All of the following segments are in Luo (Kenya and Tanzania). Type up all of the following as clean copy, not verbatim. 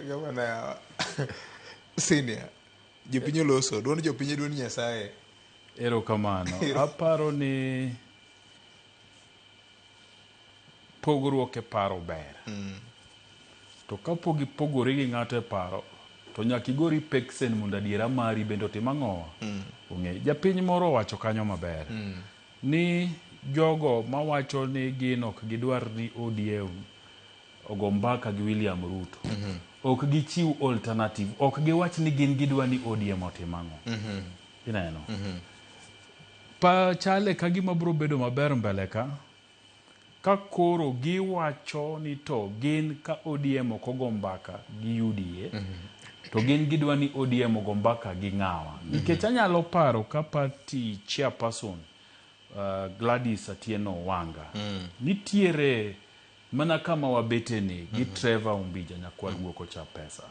Gavana senior jopinyo loso duond jopinyo duond Nyasaye. Erokamano. Aparo ni pogruok e paro ber. To kapo gipogore gi ng'ato e paro, to nyaka igori peksen mondo adiera mari bende otim ang'owa. Ong'e japiny moro wacho kanyo maber ni jogo mawacho ni gin ok gidwar ni ODM ogo mbaka gi William Ruto, ok gichiw alternative, ok giwach ni gin gidwa ni ODM otim ang'o. Ineno. Pa chale ka gima bro bedo maber mbele ka koro giwacho ni to gin ka ODM ok ogo mbaka gi UDA, to gin gidwa ni ODM ogo mbaka gi ng'awa. Nikech anyalo paro ka party chairperson Gladys Atieno Wanga nitiere mana kama wabete ni gi Trevor Umbija nyakwar guoko cha pesa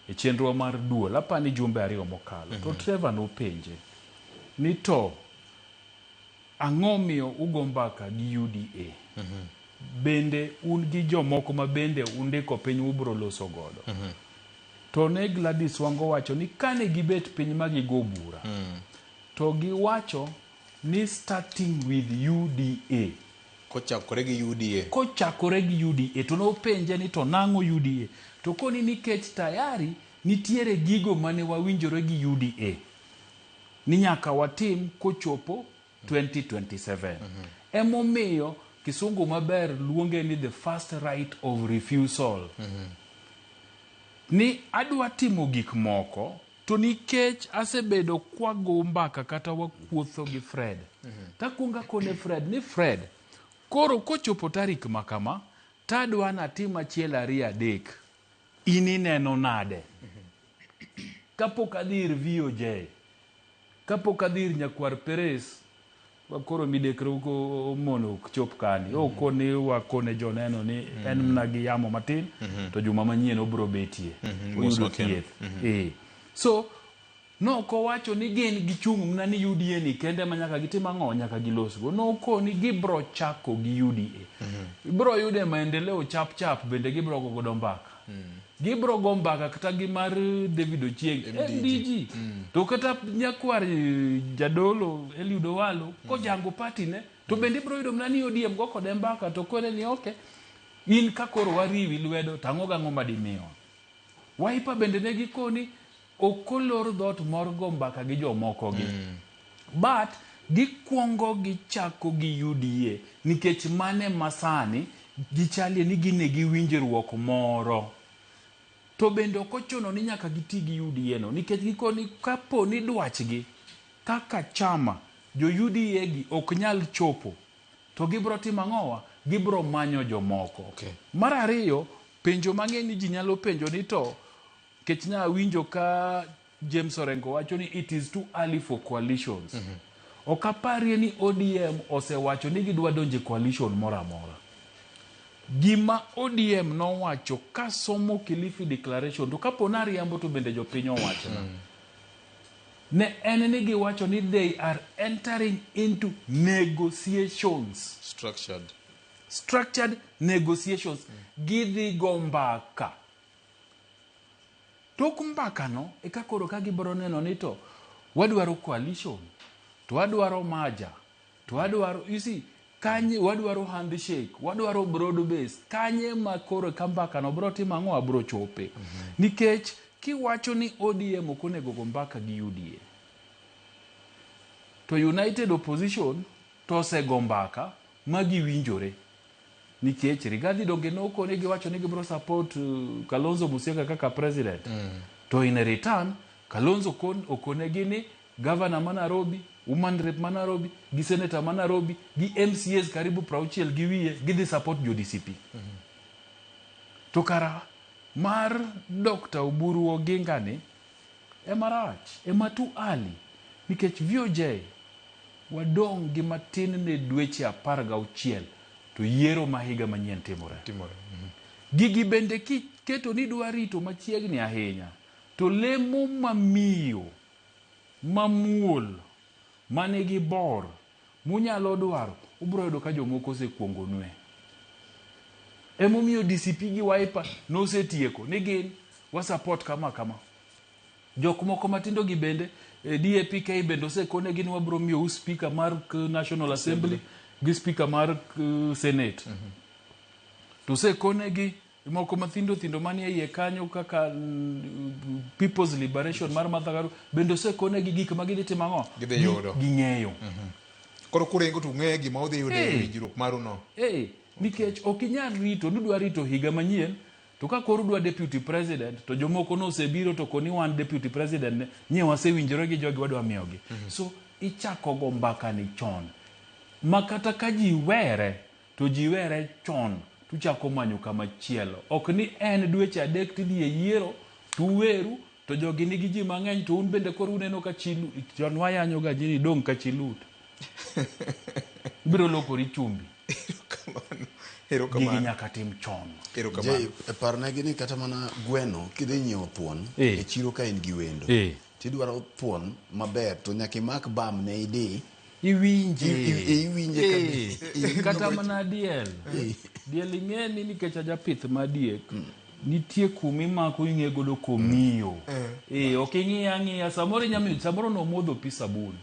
e chenro mar duol. Apani jumbe ariyo mokalo to Trevor nopenje ni to ang'o miyo ugo mbaka gi UDA, bende un gi jomoko ma bende undiko piny ubro loso godo. To ne Gladys Wango wacho ni kane gibet piny magigo bura, to giwacho ni starting with UDA, kochakore gi UDA to nopenje ni to nang'o UDA, to koni nikech tayari nitiere gigo mane wawinjore gi UDA ni nyaka watim kochopo 2027. Emomiyo kisungu maber luonge ni the first right of refusal. Ni adwa timo gik moko to nikech asebedo kwago mbaka kata wakuotho gi Fred. Takunga kone Fred ni Fred, koro kochopo tarik makama, tadwa natim achiel ariyo adek. Ini neno nade. Kapok adhir VOJ, kapok adhir nyakwar Peres, koro midekre ko mono chop kani. Okone wakone joneno ni en mna gi yamo matin, to juma manyien obro betie. Oyudo thieth. So no ko wacho ni gin gichung' mna ni UDA ni kende ma nyaka gitim ang'o, nyaka gilosgo. No ko ni gibro chako gi UDA. Ibro yude maendeleo chap bende gibro godo mbaka. Gibro go mbaka kata gi mar David Ochieng MDG. To kata nyakwar jadolo Eliud Owalo ko jango party ne, to bende ibro yudo mna ni ODM go kode mbaka, to kone ni okay, in ka koro wariwi lwedo tang'o gang'o madimiyo. Waipa bende ne gikoni okolor dhot mor go mbaka gi jomoko gi. But gikwongo gichako gi UDA nikech mane masani gichalie ni gine gi winjruok moro. To bende okochono ni nyaka giti gi UDA no, nikech gikoni kapo ni dwachgi kaka chama jo UDA gi ok nyal chopo, to gibro timo ang'owa, gibro manyo jomoko. Mar ariyo, penjo mang'eny ni ji nyalo penjo ni to kech nya winjo ka James Orengo wacho ni it is too early for coalitions. Okaparie ni ODM osewacho ni gidwa donje coalition mora mora. Gima ODM no wacho ka somo Kilifi Declaration, to kapo na riambo to bende jopiny owacho ne en ni giwacho ni they are entering into negotiations. Structured negotiations. Gidhi go mbaka. Tok mbaka no, eka koro ka gibro neno ni to wadwaro coalition, to wadwaro maja, to wadwaro, you see, kanye wadwaro handshake, wadwaro broad base, kanye makoro ka mbaka no bro timo ang'o abro chope. Nikech kiwacho ni ODM okonego go mbaka gi UDA, to United Opposition to osego mbaka magi winjore. Nikech Rigathi donge noko ni giwacho ni gibro support Kalonzo Musyoka kaka president. To in return, Kalonzo okone gini governor ma Nairobi, woman rep ma Nairobi, gi senator ma Nairobi, gi MCAs karibu 60 gi wiye, gidhi support jo DCP. To kara mar Dr. Oburu Oginga ni emarach, ematu ali. Nikech VOJ wadong gi matin ne dweche 16 to yiero mahiga manyien timore. Gigi bende keto ni dwarito machiegni ahinya, to lemo mamiyo, mamuol, manigi bor, munyalo dwaro, ubro yudo ka jomoko osekuongonwe. Emomiyo DCP gi Wiper nosetieko ni gin wa support kama jok moko matindo gi bende DAPK bende osekone gin wabro miyo speaker mar National Assembly gi speaker mar Senate to osekone gi moko mathindo manie iye kanyo kaka People's Liberation mar Mathagaru bende osekone gi gik ma gidhi timo ang'o ging'eyo koro kurengo to ng'e gima odhi yudo e winjruok maru no nikech ok inyal rito dwa rito higa manyien to ka koro dwa deputy president to jomoko no osebiro to koni wan deputy president nye wasewinjore gi jogi wadwa miyogi so ichako go mbaka ni chon makata ka ji were to ji were chon tuchako manyo kama chielo ok ni en dweche adek tidhi e yiero tuweru to jogi nigi ji mang'eny to un bende koro uneno ka chilu chon wayanyo ga jini dong ka chilut biro lokori chumbi gigi nyaka tim chon parnegi ni kata mana gweno kidhi nyiewo thuon e chiro ka in gi wendo tidwaro thuon maber to nyaka imak bam ne idi iwinje kata mana diel ing'eni nikech ajapith madiek nitie kumimako ing'e godo komiyo ok ing'iya samoro nomodho pi sabun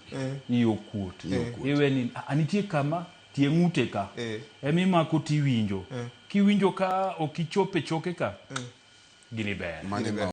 iyo kuot iweni nitie kama tie ng'ute ka emimako tiwinjo kiwinjo ka ok ichope choke ka gini ber